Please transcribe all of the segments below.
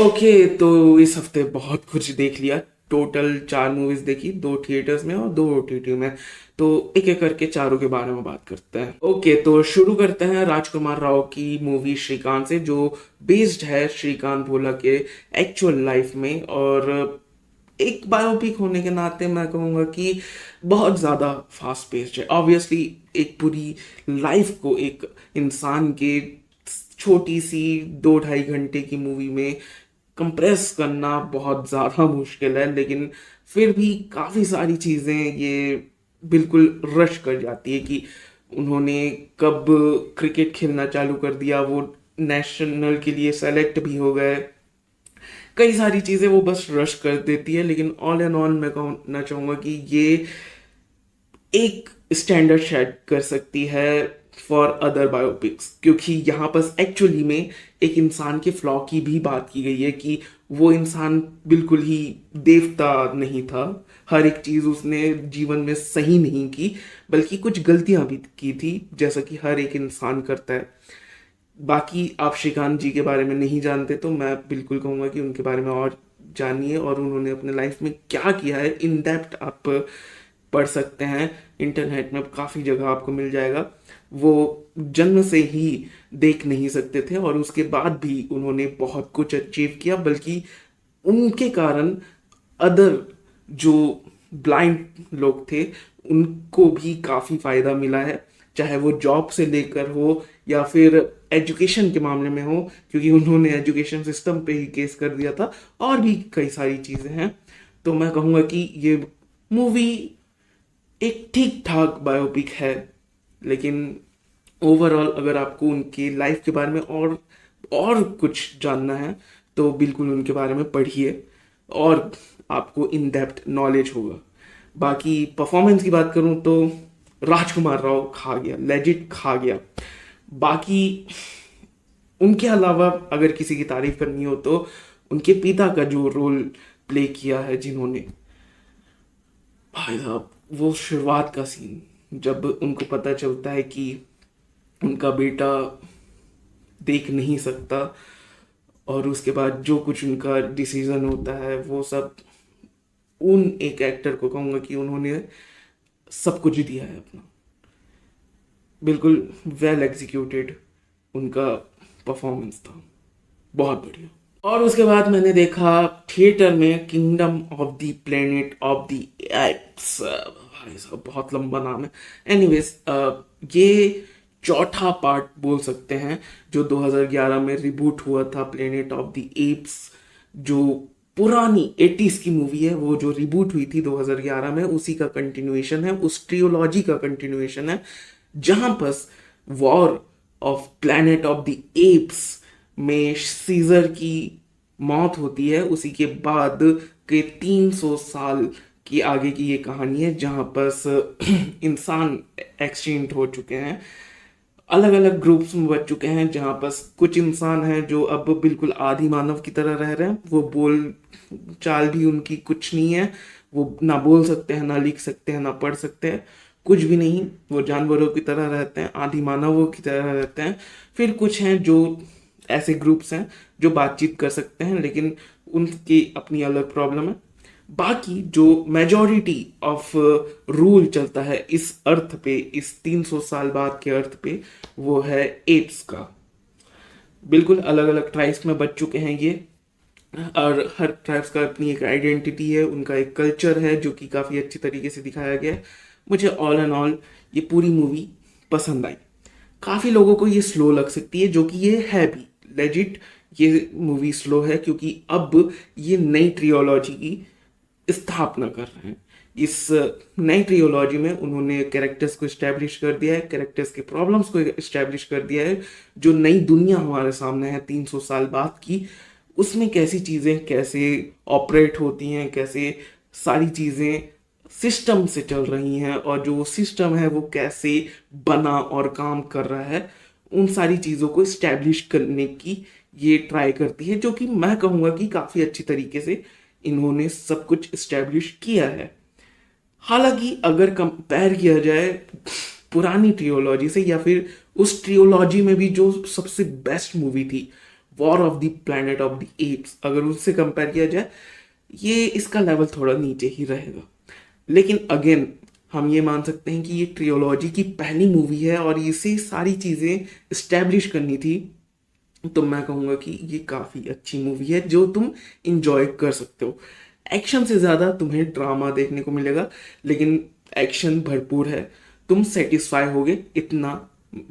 Okay, तो इस हफ्ते बहुत कुछ देख लिया। टोटल 4 मूवीज देखी, 2 थिएटर्स में और 2 OTT में। तो एक एक करके चारों के बारे में बात करते हैं। ओके, तो शुरू करते हैं राजकुमार राव की मूवी श्रीकांत से, जो बेस्ड है श्रीकांत भोला के एक्चुअल लाइफ में। और एक बायोपिक होने के नाते मैं कहूँगा कि बहुत ज़्यादा फास्ट पेस्ड है। ऑब्वियसली एक पूरी लाइफ को एक इंसान के छोटी सी 2-2.5 घंटे की मूवी में कंप्रेस करना बहुत ज़्यादा मुश्किल है, लेकिन फिर भी काफ़ी सारी चीज़ें ये बिल्कुल रश कर जाती है कि उन्होंने कब क्रिकेट खेलना चालू कर दिया, वो नेशनल के लिए सेलेक्ट भी हो गए। कई सारी चीज़ें वो बस रश कर देती है, लेकिन ऑल एंड ऑल मैं कहना चाहूँगा कि ये एक स्टैंडर्ड सेट कर सकती है फॉर अदर बायोपिक्स, क्योंकि यहाँ पर एक्चुअली में एक इंसान के फ्लॉ की भी बात की गई है कि वो इंसान बिल्कुल ही देवता नहीं था। हर एक चीज़ उसने जीवन में सही नहीं की, बल्कि कुछ गलतियां भी की थी, जैसा कि हर एक इंसान करता है। बाकी आप श्रीकांत जी के बारे में नहीं जानते तो मैं बिल्कुल कहूँगा कि उनके बारे में और जानिए, और उन्होंने अपने लाइफ में क्या किया है इन डेप्थ आप पढ़ सकते हैं। इंटरनेट में काफ़ी जगह आपको मिल जाएगा। वो जन्म से ही देख नहीं सकते थे और उसके बाद भी उन्होंने बहुत कुछ अचीव किया, बल्कि उनके कारण अदर जो ब्लाइंड लोग थे उनको भी काफ़ी फायदा मिला है, चाहे वो जॉब से लेकर हो या फिर एजुकेशन के मामले में हो, क्योंकि उन्होंने एजुकेशन सिस्टम पे ही केस कर दिया था। और भी कई सारी चीज़ें हैं। तो मैं कहूँगा कि ये मूवी एक ठीक ठाक बायोपिक है, लेकिन ओवरऑल अगर आपको उनकी लाइफ के बारे में और कुछ जानना है तो बिल्कुल उनके बारे में पढ़िए और आपको इन डेप्थ नॉलेज होगा। बाकी परफॉर्मेंस की बात करूं तो राजकुमार राव खा गया, लेजिट खा गया। बाकी उनके अलावा अगर किसी की तारीफ करनी हो तो उनके पिता का जो रोल प्ले किया है जिन्होंने, भाई साहब, वो शुरुआत का सीन जब उनको पता चलता है कि उनका बेटा देख नहीं सकता, और उसके बाद जो कुछ उनका डिसीजन होता है वो सब, उन एक एक्टर को कहूँगा कि उन्होंने सब कुछ दिया है अपना। बिल्कुल वेल एग्जीक्यूटेड उनका परफॉर्मेंस था, बहुत बढ़िया। और उसके बाद मैंने देखा थिएटर में kingdom of the planet of the apps. भाई साहब बहुत लंबा नाम है। एनीवेज, ये चौथा पार्ट बोल सकते हैं जो 2011 में रिबूट हुआ था, प्लेनेट ऑफ द एप्स। जो पुरानी 80s की मूवी है, वो जो रिबूट हुई थी 2011 में, उसी का कंटिन्यूएशन है, उस ट्रियोलॉजी का कंटिन्यूएशन है, जहां पर war of planet of the apps में सीजर की मौत होती है। उसी के बाद के 300 साल की आगे की ये कहानी है, जहां पर इंसान एक्सटिंक्ट हो चुके हैं, अलग अलग ग्रुप्स में बच चुके हैं। जहां पर कुछ इंसान हैं जो अब बिल्कुल आदि मानव की तरह रह रहे हैं, वो बोल चाल भी उनकी कुछ नहीं है, वो ना बोल सकते हैं, ना लिख सकते हैं, ना पढ़ सकते हैं, कुछ भी नहीं। वो जानवरों की तरह रहते हैं, आदि मानवों की तरह रहते हैं। फिर कुछ हैं जो ऐसे ग्रुप्स हैं जो बातचीत कर सकते हैं, लेकिन उनकी अपनी अलग प्रॉब्लम है। बाकी जो मेजॉरिटी ऑफ रूल चलता है इस अर्थ पे, इस 300 साल बाद के अर्थ पे, वो है एप्स का। बिल्कुल अलग अलग ट्राइब्स में बच चुके हैं ये, और हर ट्राइब्स का अपनी एक आइडेंटिटी है, उनका एक कल्चर है जो कि काफ़ी अच्छी तरीके से दिखाया गया है। मुझे ऑल एंड ऑल ये पूरी मूवी पसंद आई। काफ़ी लोगों को ये स्लो लग सकती है, जो कि ये है भी लेजिट। ये मूवी स्लो है क्योंकि अब ये नई ट्रियोलॉजी की स्थापना कर रहे हैं। इस नई ट्रियोलॉजी में उन्होंने कैरेक्टर्स को इस्टेब्लिश कर दिया है, कैरेक्टर्स के प्रॉब्लम्स को इस्टेब्लिश कर दिया है। जो नई दुनिया हमारे सामने है 300 साल बाद की, उसमें कैसी चीज़ें कैसे ऑपरेट होती हैं, कैसे सारी चीज़ें सिस्टम से चल रही हैं, और जो सिस्टम है वो कैसे बना और काम कर रहा है, उन सारी चीज़ों को इस्टेब्लिश करने की ये ट्राई करती है, जो कि मैं कहूँगा कि काफ़ी अच्छी तरीके से इन्होंने सब कुछ इस्टेब्लिश किया है। हालांकि अगर कंपेयर किया जाए पुरानी ट्रियोलॉजी से, या फिर उस ट्रियोलॉजी में भी जो सबसे बेस्ट मूवी थी war of the planet of the apps, अगर उससे कंपेयर किया जाए ये इसका लेवल थोड़ा नीचे ही रहेगा। लेकिन अगेन हम ये मान सकते हैं कि ये ट्रियोलॉजी की पहली मूवी है और इसे सारी चीज़ें इस्टेब्लिश करनी थी, तो मैं कहूँगा कि ये काफ़ी अच्छी मूवी है जो तुम इंजॉय कर सकते हो। एक्शन से ज़्यादा तुम्हें ड्रामा देखने को मिलेगा, लेकिन एक्शन भरपूर है, तुम सेटिस्फाई होगे इतना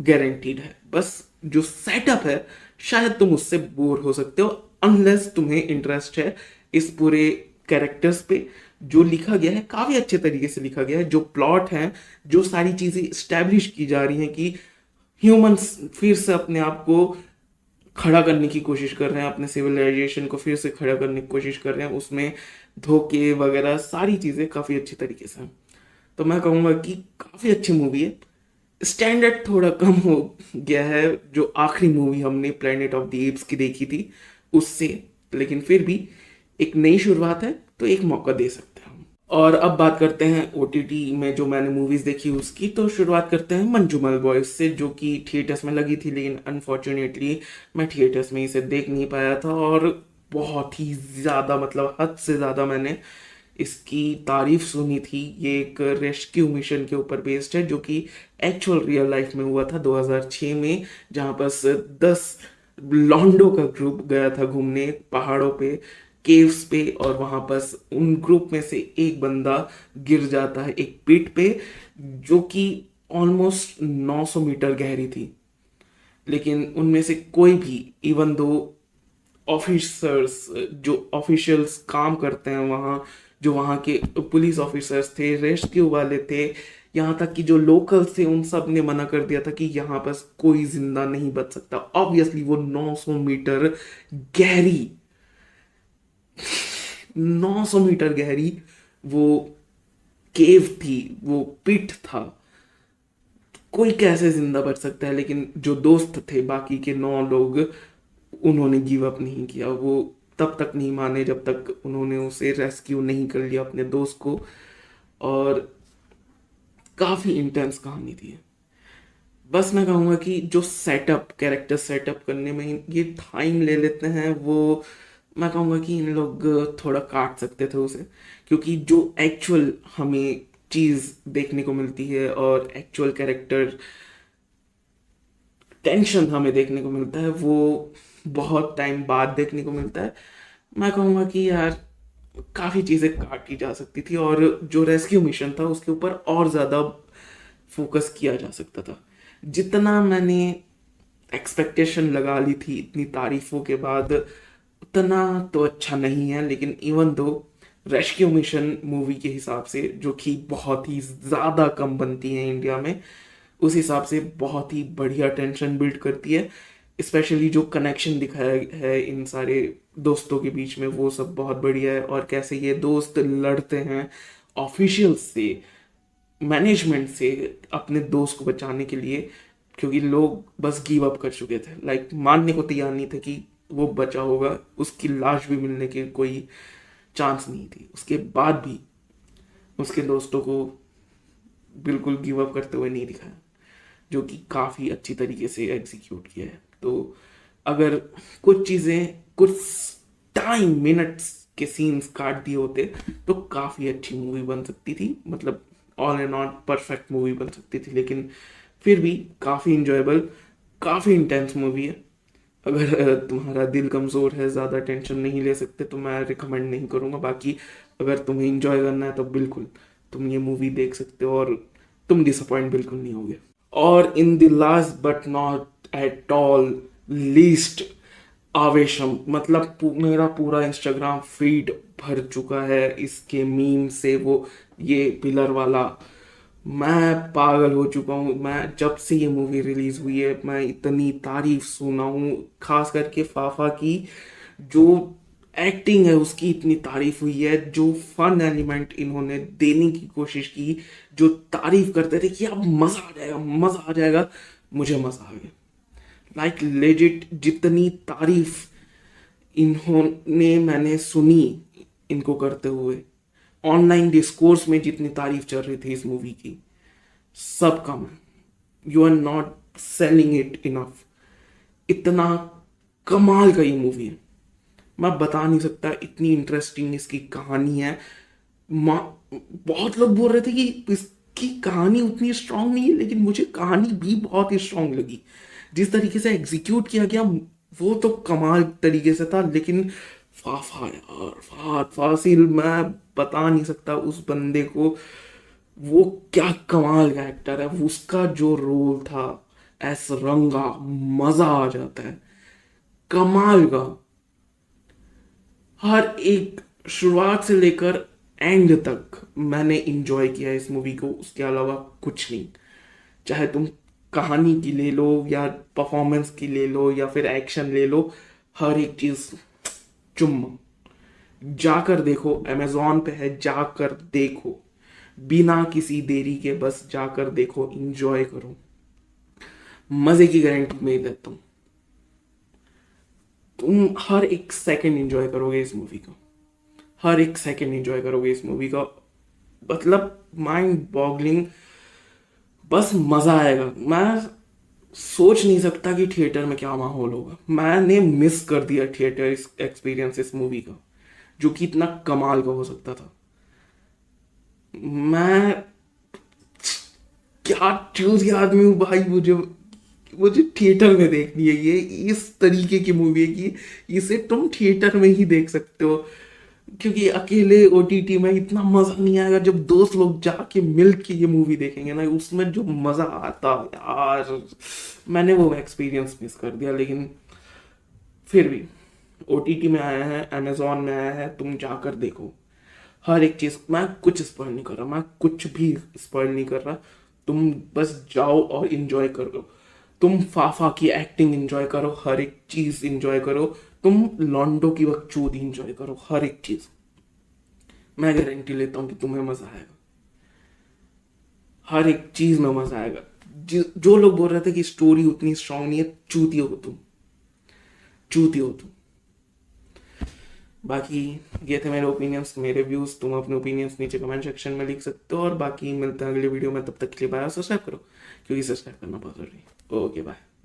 गारंटीड है। बस जो सेटअप है शायद तुम उससे बोर हो सकते हो, अनलेस तुम्हें इंटरेस्ट है इस पूरे कैरेक्टर्स पे। जो लिखा गया है काफ़ी अच्छे तरीके से लिखा गया है, जो प्लॉट है, जो सारी चीज़ें इस्टेब्लिश की जा रही हैं कि ह्यूमंस फिर से अपने आप को खड़ा करने की कोशिश कर रहे हैं, अपने सिविलाइजेशन को फिर से खड़ा करने की कोशिश कर रहे हैं, उसमें धोखे वगैरह सारी चीज़ें काफ़ी अच्छी तरीके से हैं। तो मैं कहूँगा कि काफ़ी अच्छी मूवी है। स्टैंडर्ड थोड़ा कम हो गया है जो आखिरी मूवी हमने प्लेनेट ऑफ द एप्स की देखी थी उससे, लेकिन फिर भी एक नई शुरुआत है तो एक मौका दे सकते हैं हम। और अब बात करते हैं ओटीटी में जो मैंने मूवीज देखी उसकी। तो शुरुआत करते हैं मंजूमल बॉयज से, जो कि थिएटर्स में लगी थी, लेकिन अनफॉर्चुनेटली मैं थिएटर्स में इसे देख नहीं पाया था। और बहुत ही ज़्यादा, मतलब हद से ज़्यादा मैंने इसकी तारीफ सुनी थी। ये एक रेस्क्यू मिशन के ऊपर बेस्ड है जो कि एक्चुअल रियल लाइफ में हुआ था 2006 में, जहाँ पर 10 लॉन्डो का ग्रुप गया था घूमने पहाड़ों पे, केव्स पे, और वहां पर उन ग्रुप में से एक बंदा गिर जाता है एक पिट पे जो कि ऑलमोस्ट 900 मीटर गहरी थी। लेकिन उनमें से कोई भी, इवन दो ऑफिसर्स, जो ऑफिशियल्स काम करते हैं वहाँ, जो वहाँ के पुलिस ऑफिसर्स थे, रेस्क्यू वाले थे, यहाँ तक कि जो लोकल्स थे, उन सब ने मना कर दिया था कि यहाँ पर कोई जिंदा नहीं बच सकता। ऑब्वियसली वो 900 मीटर गहरी 900 मीटर गहरी वो केव थी, वो पिट था, कोई कैसे जिंदा बच सकता है। लेकिन जो दोस्त थे बाकी के 9 लोग, उन्होंने गिव अप नहीं किया। वो तब तक नहीं माने जब तक उन्होंने उसे रेस्क्यू नहीं कर लिया, अपने दोस्त को। और काफी इंटेंस कहानी थी। बस मैं कहूँगा कि जो सेटअप, कैरेक्टर सेटअप करने में ये टाइम ले लेते हैं, वो मैं कहूँगा कि इन लोग थोड़ा काट सकते थे उसे, क्योंकि जो एक्चुअल हमें चीज़ देखने को मिलती है और एक्चुअल कैरेक्टर टेंशन हमें देखने को मिलता है वो बहुत टाइम बाद देखने को मिलता है। मैं कहूँगा कि यार काफ़ी चीज़ें काटी जा सकती थी, और जो रेस्क्यू मिशन था उसके ऊपर और ज़्यादा फोकस किया जा सकता था। जितना मैंने एक्सपेक्टेशन लगा ली थी इतनी तारीफों के बाद, उतना तो अच्छा नहीं है। लेकिन even though rescue mission movie के हिसाब से, जो कि बहुत ही ज़्यादा कम बनती है इंडिया में, उस हिसाब से बहुत ही बढ़िया टेंशन बिल्ड करती है। स्पेशली जो कनेक्शन दिखाया है इन सारे दोस्तों के बीच में, वो सब बहुत बढ़िया है। और कैसे ये दोस्त लड़ते हैं ऑफिशियल से, मैनेजमेंट से, अपने दोस्त को बचाने के लिए, क्योंकि लोग बस गिव अप कर चुके थे, लाइक मानने को तैयार नहीं थे कि वो बचा होगा। उसकी लाश भी मिलने की कोई चांस नहीं थी। उसके बाद भी उसके दोस्तों को बिल्कुल गिव अप करते हुए नहीं दिखाया, जो कि काफ़ी अच्छी तरीके से एग्जीक्यूट किया है। तो अगर कुछ चीज़ें, कुछ टाइम मिनट्स के सीन्स काट दिए होते तो काफ़ी अच्छी मूवी बन सकती थी, मतलब all and all perfect movie बन सकती थी। लेकिन फिर भी काफ़ी इंजॉयबल, काफ़ी इंटेंस मूवी है। अगर तुम्हारा दिल कमज़ोर है, ज़्यादा टेंशन नहीं ले सकते, तो मैं रिकमेंड नहीं करूँगा। बाकी अगर तुम्हें इंजॉय करना है तो बिल्कुल तुम ये मूवी देख सकते हो और तुम डिसअपॉइंट बिल्कुल नहीं होगे। और in the last but not at all least, Aavesham, मतलब मेरा पूरा इंस्टाग्राम फीड भर चुका है इसके मीम से। वो ये पिलर वाला, मैं पागल हो चुका हूँ। मैं जब से ये मूवी रिलीज हुई है मैं इतनी तारीफ सुना हूँ, खास करके फाफा की जो एक्टिंग है उसकी इतनी तारीफ हुई है, जो फन एलिमेंट इन्होंने देने की कोशिश की, जो तारीफ करते थे कि अब मजा आ जाएगा, मजा आ जाएगा, मुझे मजा आ गया। लाइक लेजिट जितनी तारीफ इन्होंने, मैंने सुनी इनको करते हुए, ऑनलाइन डिस्कोर्स में जितनी तारीफ चल रही थी इस मूवी की, सब कम है। You are not selling it enough. इतना कमाल का ये मूवी है, मैं बता नहीं सकता, इतनी इंटरेस्टिंग इसकी कहानी है। बहुत लोग बोल रहे थे कि इसकी कहानी उतनी स्ट्रांग नहीं है, लेकिन मुझे कहानी भी बहुत ही स्ट्रांग लगी। जिस तरीके से एग्जीक्यूट किया गया वो तो कमाल तरीके से था, लेकिन फाफा यार, फात फासिल, मैं बता नहीं सकता उस बंदे को, वो क्या कमाल का एक्टर है। उसका जो रोल था एस रंगा, मजा आ जाता है, कमाल का। हर एक शुरुआत से लेकर एंड तक मैंने इंजॉय किया इस मूवी को, उसके अलावा कुछ नहीं। चाहे तुम कहानी की ले लो या परफॉर्मेंस की ले लो या फिर एक्शन ले लो, हर एक चीज चुम्मा। जाकर देखो, अमेजोन पे है, जाकर देखो, बिना किसी देरी के बस जाकर देखो, इंजॉय करो, मजे की गारंटी मैं देता हूँ। तुम हर एक सेकंड एंजॉय करोगे इस मूवी का, हर एक सेकंड एंजॉय करोगे इस मूवी का, मतलब माइंड बॉगलिंग, बस मजा आएगा। मैं सोच नहीं सकता कि थिएटर में क्या माहौल होगा। मैंने मिस कर दिया थिएटर इस एक्सपीरियंस इस मूवी का, जो कि इतना कमाल का हो सकता था। मैं क्या चूज आदमी हूँ भाई, मुझे मुझे थिएटर में देखनी है। ये इस तरीके की मूवी है कि इसे तुम थिएटर में ही देख सकते हो, क्योंकि अकेले ओटीटी में इतना मजा नहीं आएगा। जब दोस्त लोग जाके मिल के ये मूवी देखेंगे ना, उसमें जो मजा आता यार, मैंने वो एक्सपीरियंस मिस कर दिया। लेकिन फिर भी ओटीटी में आया है, अमेजोन में आया है, तुम जाकर देखो हर एक चीज। मैं कुछ स्पॉइल नहीं कर रहा, मैं कुछ भी स्पॉइल नहीं कर रहा, तुम बस जाओ और इंजॉय करो। तुम फाफा की एक्टिंग इंजॉय करो, हर एक चीज इंजॉय करो, तुम लॉन्डो की बकचोदी इंजॉय करो, हर एक चीज। मैं गारंटी लेता हूँ कि तुम्हें मजा आएगा, हर एक चीज में मजा आएगा। जो लोग बोल रहे थे कि स्टोरी उतनी स्ट्रांग नहीं है, चूती हो तुम, चूती हो तुम। बाकी ये थे मेरे ओपिनियंस, मेरे व्यूज। तुम अपने ओपिनियंस नीचे कमेंट सेक्शन में लिख सकते हो, और बाकी मिलते हैं अगले वीडियो में। तब तक के लिए बाय, सब्सक्राइब करो, क्योंकि सब्सक्राइब करना बहुत जरूरी है। Okay bye.